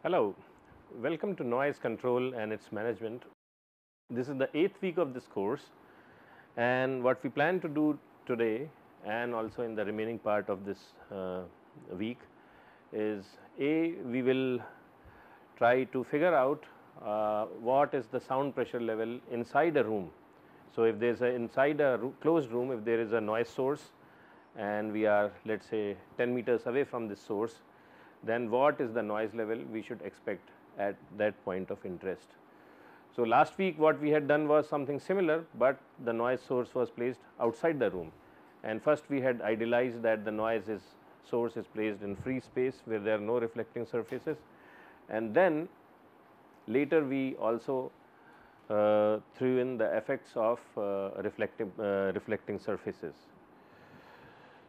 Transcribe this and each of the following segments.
Hello, welcome to Noise Control and its Management. This is the 8th week of this course, and what we plan to do today and also in the remaining part of this week is we will try to figure out what is the sound pressure level inside a room. So, if there is inside a closed room, if there is a noise source and we are, let us say, 10 meters away from this source, then what is the noise level we should expect at that point of interest. So, last week what we had done was something similar, but the noise source was placed outside the room, and first we had idealized that the noise source is placed in free space where there are no reflecting surfaces, and then later we also threw in the effects of reflecting surfaces.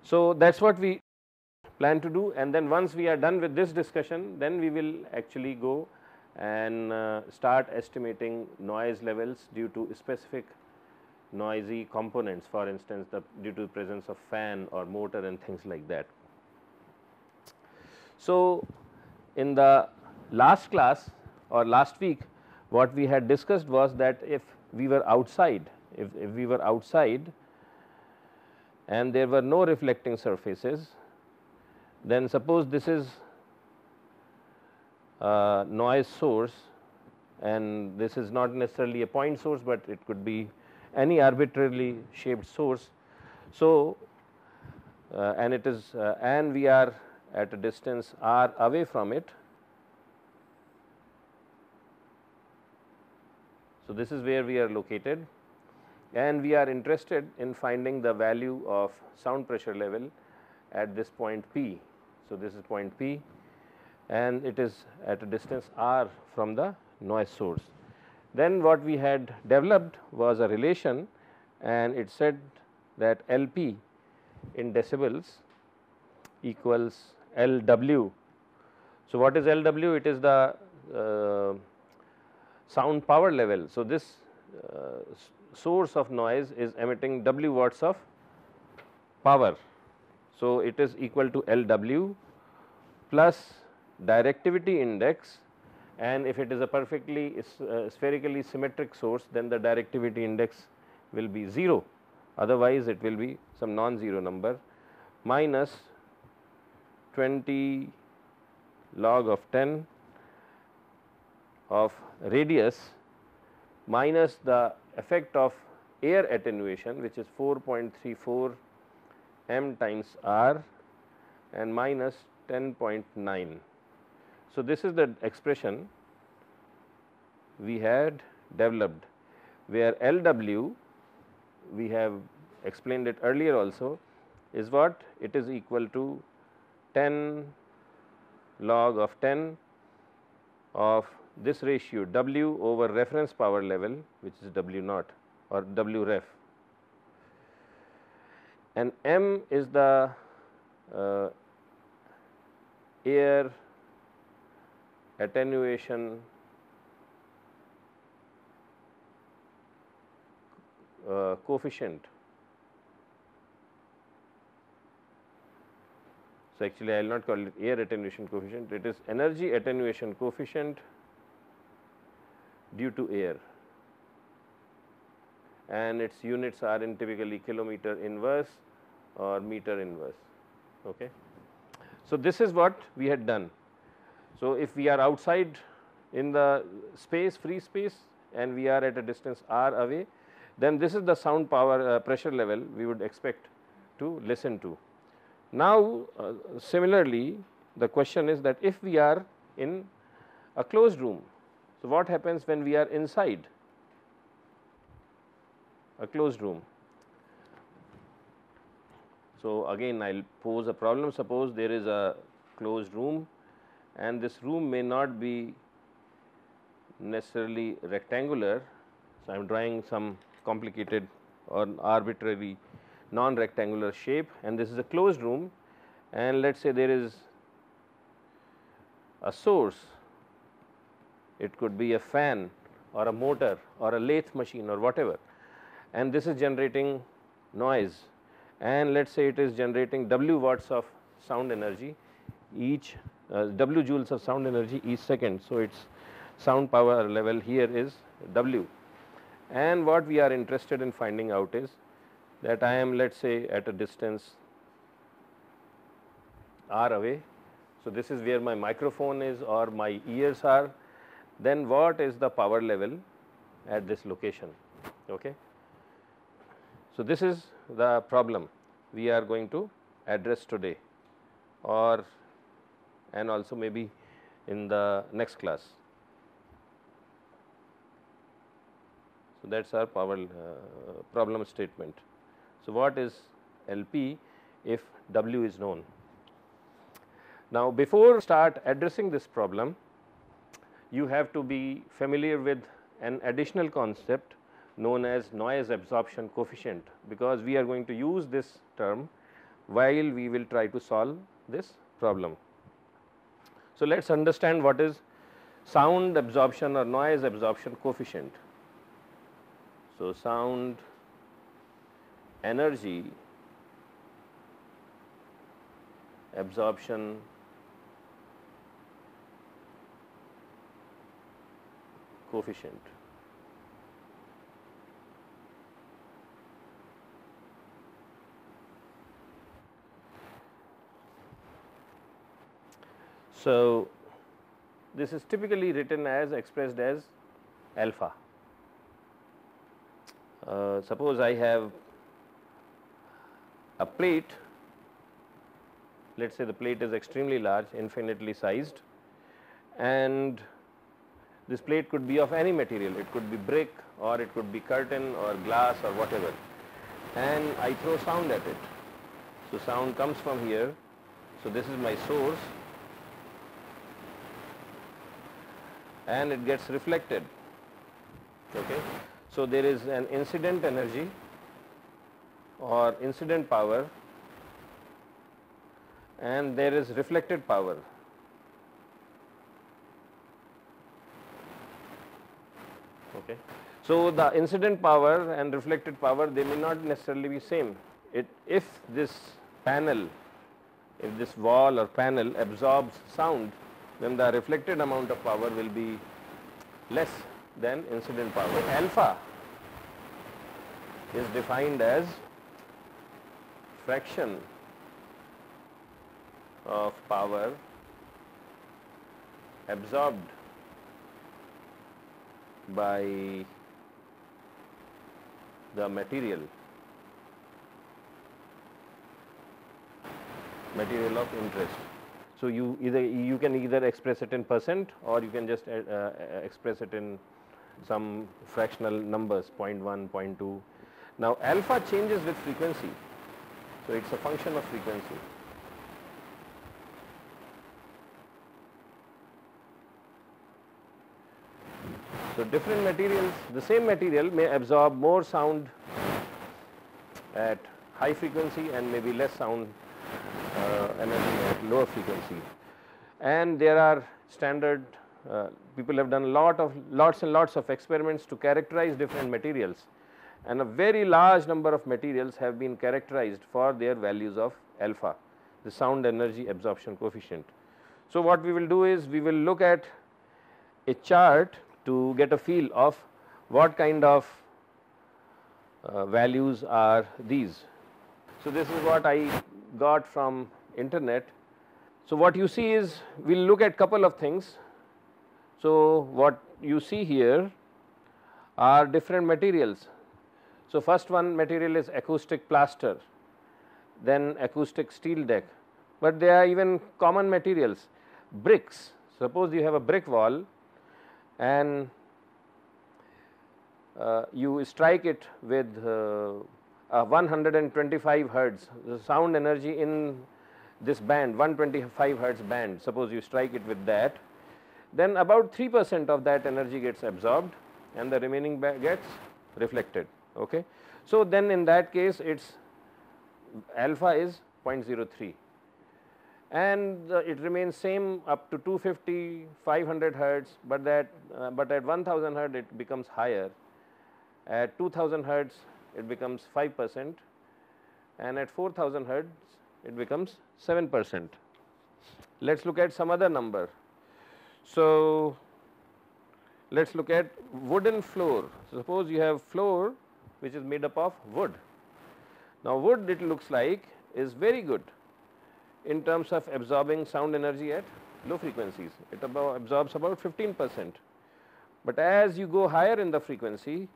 So, that is what we plan to do, and then once we are done with this discussion, then we will actually go and start estimating noise levels due to specific noisy components, for instance due to the presence of fan or motor and things like that. So, in the last class or last week, what we had discussed was that if we were outside, if we were outside and there were no reflecting surfaces, then suppose this is a noise source and this is not necessarily a point source, but it could be any arbitrarily shaped source. So, and it is and we are at a distance r away from it. So, this is where we are located, and we are interested in finding the value of sound pressure level at this point P. So, this is point P and it is at a distance r from the noise source. Then what we had developed was a relation, and it said that LP in decibels equals LW. So, what is LW? It is the sound power level. So, this source of noise is emitting W watts of power. So, it is equal to LW plus directivity index, and if it is a perfectly spherically symmetric source, then the directivity index will be 0, otherwise it will be some non-zero number, minus 20 log of 10 of radius minus the effect of air attenuation, which is 4.34 m times r and minus 10.9. So, this is the expression we had developed, where LW, we have explained it earlier also, is what? It is equal to 10 log of 10 of this ratio W over reference power level, which is W naught or W ref, and M is the air attenuation coefficient. So, actually I will not call it air attenuation coefficient, it is energy attenuation coefficient due to air, and its units are in typically kilometer inverse or meter inverse. Okay. So, this is what we had done. So, if we are outside in the space, free space, and we are at a distance r away, then this is the sound power pressure level we would expect to listen to. Now, similarly, the question is that if we are in a closed room, so what happens when we are inside a closed room? So, again I will pose a problem. Suppose there is a closed room and this room may not be necessarily rectangular. So, I am drawing some complicated or arbitrary non-rectangular shape, and this is a closed room, and let us say there is a source it could be a fan or a motor or a lathe machine or whatever, and this is generating noise, and let us say it is generating W watts of sound energy each W joules of sound energy each second. So, its sound power level here is W, and what we are interested in finding out is that I am, let us say, at a distance r away. So, this is where my microphone is or my ears are, then what is the power level at this location. Okay. So, this is the problem we are going to address today, or and also maybe in the next class. So, that is our power problem statement. So, what is LP if W is known? Now, before start addressing this problem, you have to be familiar with an additional concept known as noise absorption coefficient, because we are going to use this term while we will try to solve this problem. So, let us understand what is sound absorption or noise absorption coefficient. So, sound energy absorption coefficient. So, this is typically written as expressed as alpha. Suppose I have a plate, let us say the plate is extremely large, infinitely sized, and this plate could be of any material, it could be brick or it could be curtain or glass or whatever, and I throw sound at it. So, sound comes from here. So, this is my source and it gets reflected. Okay. So, there is an incident energy or incident power and there is reflected power. Okay. So, the incident power and reflected power, they may not necessarily be same. If this panel, if this wall or panel absorbs sound, then the reflected amount of power will be less than incident power. Alpha is defined as fraction of power absorbed by the material of interest. So, you can either express it in percent or you can just express it in some fractional numbers 0.1, 0.2. Now, alpha changes with frequency. So, it is a function of frequency. So, different materials, the same material may absorb more sound at high frequency and maybe less sound energy at lower frequency. And there are standard, people have done lots and lots of experiments to characterize different materials, and a very large number of materials have been characterized for their values of alpha, the sound energy absorption coefficient. So, what we will do is we will look at a chart to get a feel of what kind of values are these. So, this is what I got from internet. So, what you see is we will look at couple of things. So, what you see here are different materials. So, first one material is acoustic plaster, then acoustic steel deck, but there are even common materials, bricks. Suppose you have a brick wall and you strike it with 125 hertz, the sound energy in this band 125 hertz band, suppose you strike it with that, then about 3% of that energy gets absorbed and the remaining gets reflected. Okay. So, then in that case its alpha is 0.03, and it remains same up to 250, 500 hertz, but that but at 1000 hertz it becomes higher. At 2000 hertz it becomes 5%, and at 4000 hertz it becomes 7%. Let us look at some other number. So, let us look at wooden floor. Suppose you have floor which is made up of wood. Now, wood, it looks like, is very good in terms of absorbing sound energy at low frequencies. It absorbs about 15%, but as you go higher in the frequency,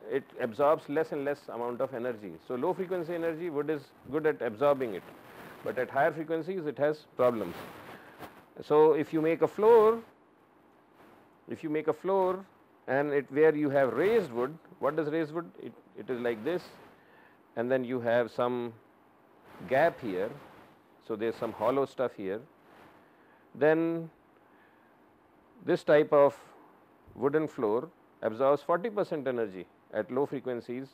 it absorbs less and less amount of energy. So, low frequency energy, wood is good at absorbing it, but at higher frequencies it has problems. So, if you make a floor, and where you have raised wood, what does raised wood? It is like this, and then you have some gap here. So, there is some hollow stuff here. Then this type of wooden floor absorbs 40% energy at low frequencies,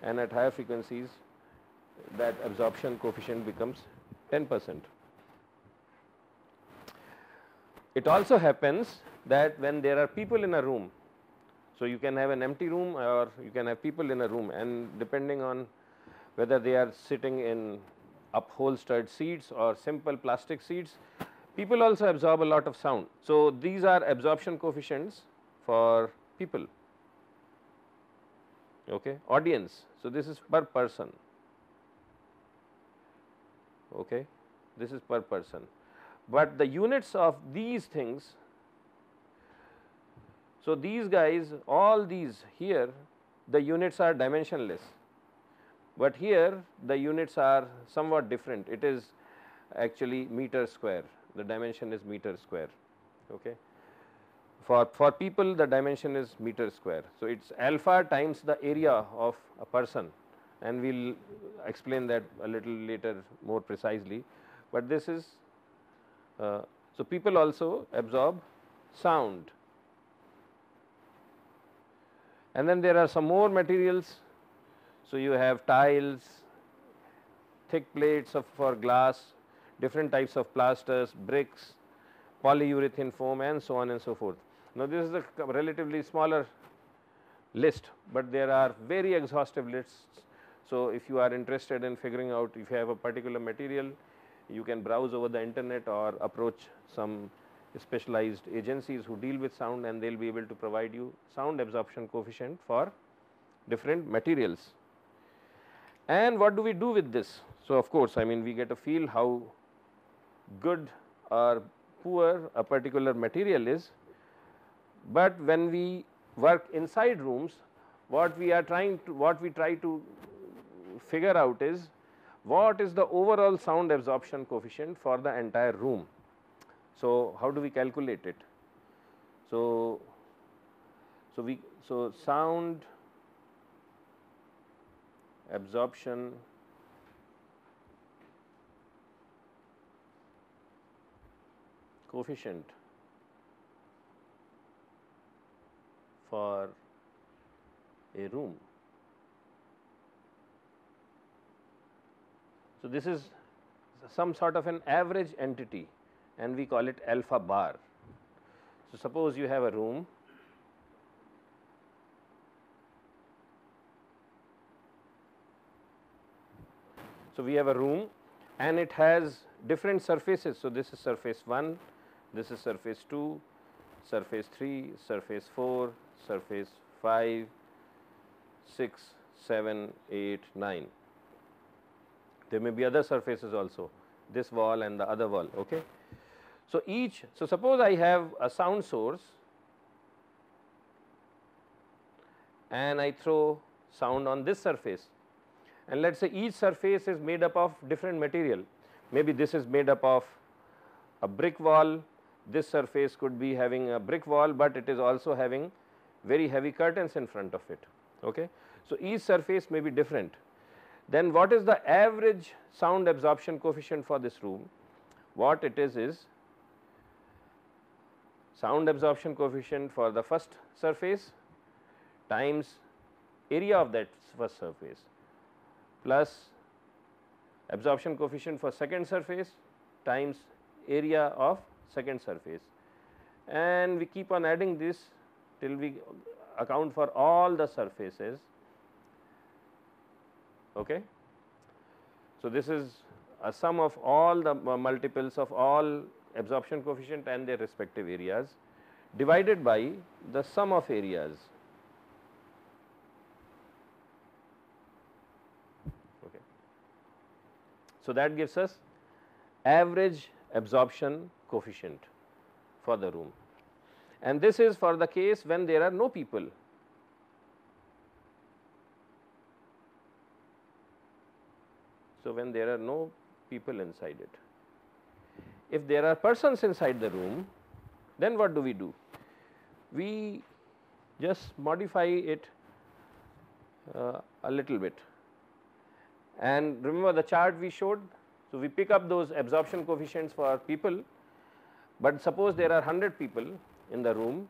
and at higher frequencies that absorption coefficient becomes 10%. It also happens that when there are people in a room, so you can have an empty room or you can have people in a room, and depending on whether they are sitting in upholstered seats or simple plastic seats, people also absorb a lot of sound. So, these are absorption coefficients for people, okay, audience. So, this is per person, okay, this is per person, but the units of these things, so these guys, all these here, the units are dimensionless, but here the units are somewhat different. It is actually meter square, the dimension is meter square, okay. For people the dimension is meter square. So, it is alpha times the area of a person, and we will explain that a little later more precisely, but this is so people also absorb sound. And then there are some more materials. So, you have tiles, thick plates for glass, different types of plasters, bricks, polyurethane foam, and so on and so forth. Now, this is a relatively smaller list, but there are very exhaustive lists. So, if you are interested in figuring out if you have a particular material, you can browse over the internet or approach some specialized agencies who deal with sound, and they will be able to provide you sound absorption coefficient for different materials. And what do we do with this? So, of course, I mean, we get a feel how good or poor a particular material is, but when we work inside rooms, what we try to figure out is what is the overall sound absorption coefficient for the entire room. So, how do we calculate it? So, sound absorption coefficient for a room. So, this is some sort of an average entity, and we call it alpha bar. So, suppose you have a room, so we have a room and it has different surfaces. So, this is surface 1, this is surface 2, surface 3, surface 4, surface 5, 6, 7, 8, 9. There may be other surfaces also, this wall and the other wall, okay. So, suppose I have a sound source and I throw sound on this surface, and let us say each surface is made up of different material. Maybe this is made up of a brick wall, this surface could be having a brick wall, but it is also having very heavy curtains in front of it, okay. So, each surface may be different. Then what is the average sound absorption coefficient for this room? What it is sound absorption coefficient for the first surface times area of that first surface plus absorption coefficient for second surface times area of second surface, and we keep on adding this till we account for all the surfaces. Okay. So, this is a sum of all the multiples of all absorption coefficient and their respective areas divided by the sum of areas. Okay. So, that gives us average absorption coefficient for the room, and this is for the case when there are no people. So, when there are no people inside it. If there are persons inside the room, then what do? We just modify it a little bit, and remember the chart we showed. So, we pick up those absorption coefficients for people, but suppose there are 100 people in the room.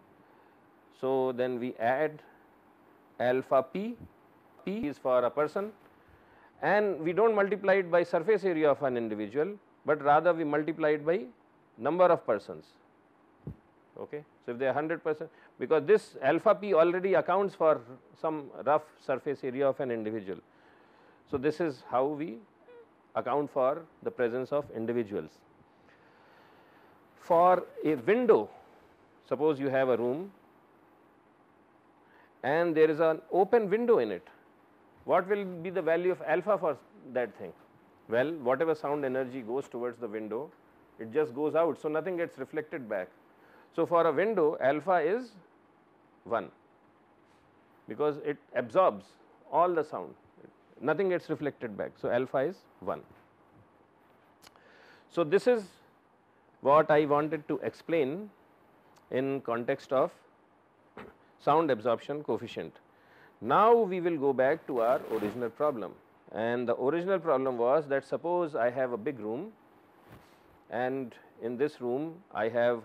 So, then we add alpha p, p is for a person, and we do not multiply it by surface area of an individual, but rather we multiply it by number of persons. Okay. So, if there are 100 persons, because this alpha p already accounts for some rough surface area of an individual. So, this is how we account for the presence of individuals. For a window, suppose you have a room and there is an open window in it, what will be the value of alpha for that thing? Well, whatever sound energy goes towards the window, it just goes out. So, nothing gets reflected back. So, for a window, alpha is 1, because it absorbs all the sound, nothing gets reflected back. So, alpha is 1. So, this is what I wanted to explain in context of sound absorption coefficient. Now, we will go back to our original problem, and the original problem was that suppose I have a big room, and in this room I have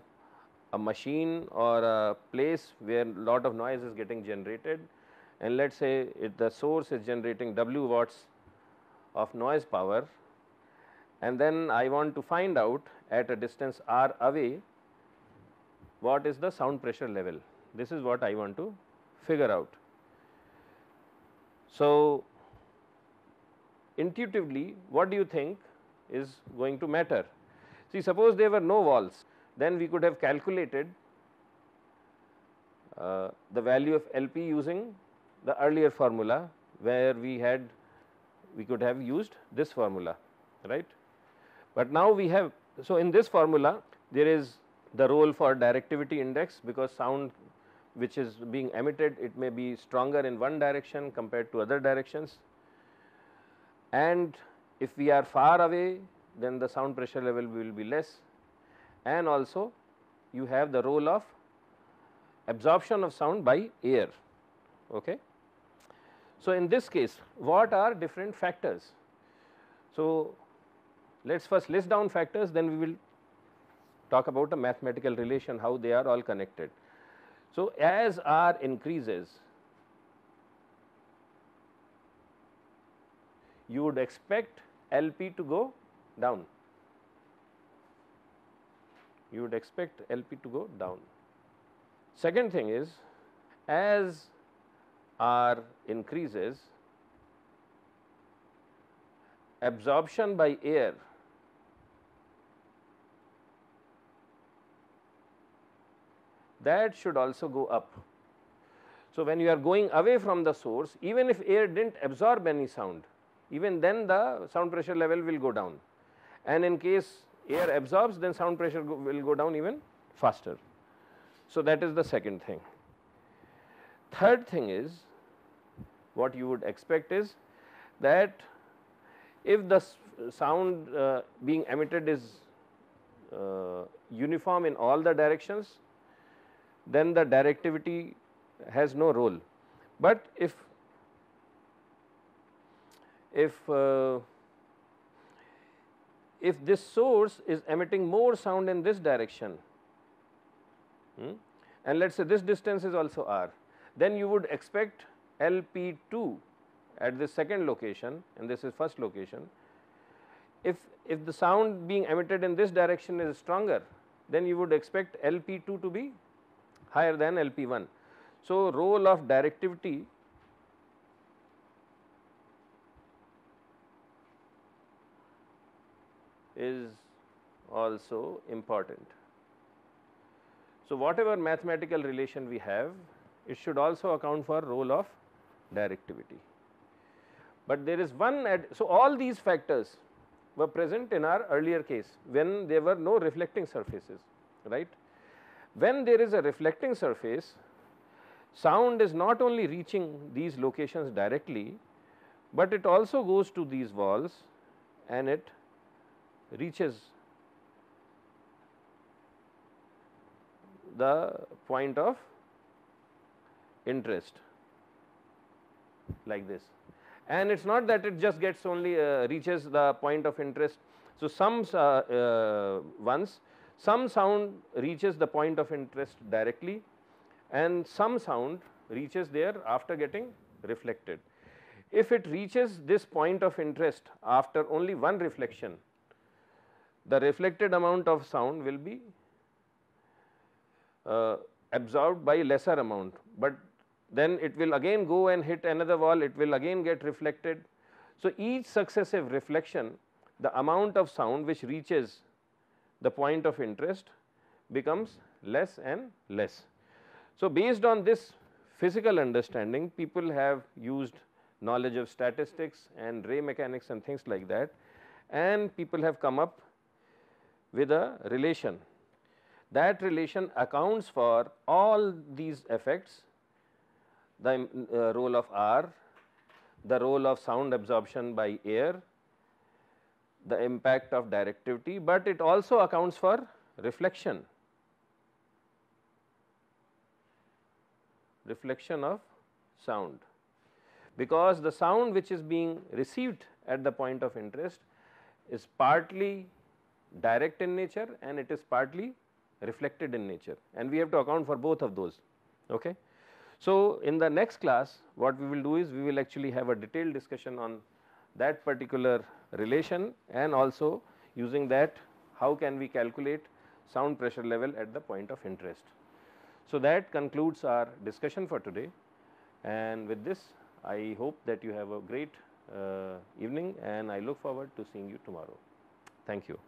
a machine or a place where lot of noise is getting generated, and let us say the source is generating W watts of noise power, and then I want to find out at a distance r away what is the sound pressure level. This is what I want to figure out. So, intuitively what do you think is going to matter? See, suppose there were no walls, then we could have calculated the value of LP using the earlier formula, where we could have used this formula, right. But now we have, so in this formula there is the role for directivity index, because sound which is being emitted, it may be stronger in one direction compared to other directions, and if we are far away then the sound pressure level will be less, and also you have the role of absorption of sound by air. Okay. So, in this case what are different factors? So, let us first list down factors, then we will talk about a mathematical relation, how they are all connected. So, as R increases, you would expect LP to go down, you would expect LP to go down. Second thing is, as R increases, absorption by air that should also go up. So, when you are going away from the source, even if air did not absorb any sound, even then the sound pressure level will go down, and in case air absorbs, then sound pressure will go down even faster. So, that is the second thing. Third thing is, what you would expect is that if the sound being emitted is uniform in all the directions, then the directivity has no role. But if this source is emitting more sound in this direction, and let us say this distance is also r, then you would expect LP2 at this second location, and this is first location, if the sound being emitted in this direction is stronger, then you would expect LP2 to be higher than LP1. So, role of directivity is also important. So, whatever mathematical relation we have, it should also account for role of directivity. But there is one so all these factors were present in our earlier case when there were no reflecting surfaces, right. When there is a reflecting surface, sound is not only reaching these locations directly, but it also goes to these walls and it reaches the point of interest like this. And it is not that it just gets only reaches the point of interest. So, some sound reaches the point of interest directly and some sound reaches there after getting reflected. If it reaches this point of interest after only one reflection, the reflected amount of sound will be absorbed by lesser amount, but then it will again go and hit another wall, it will again get reflected. So, each successive reflection, the amount of sound which reaches the point of interest becomes less and less. So, based on this physical understanding, people have used knowledge of statistics and ray mechanics and things like that, and people have come up with a relation. That relation accounts for all these effects, the role of R, the role of sound absorption by air, the impact of directivity, but it also accounts for reflection of sound, because the sound which is being received at the point of interest is partly direct in nature and it is partly reflected in nature, and we have to account for both of those. Okay. So, in the next class what we will do is we will actually have a detailed discussion on that particular relation, and also using that how can we calculate sound pressure level at the point of interest. So, that concludes our discussion for today, and with this I hope that you have a great evening, and I look forward to seeing you tomorrow. Thank you.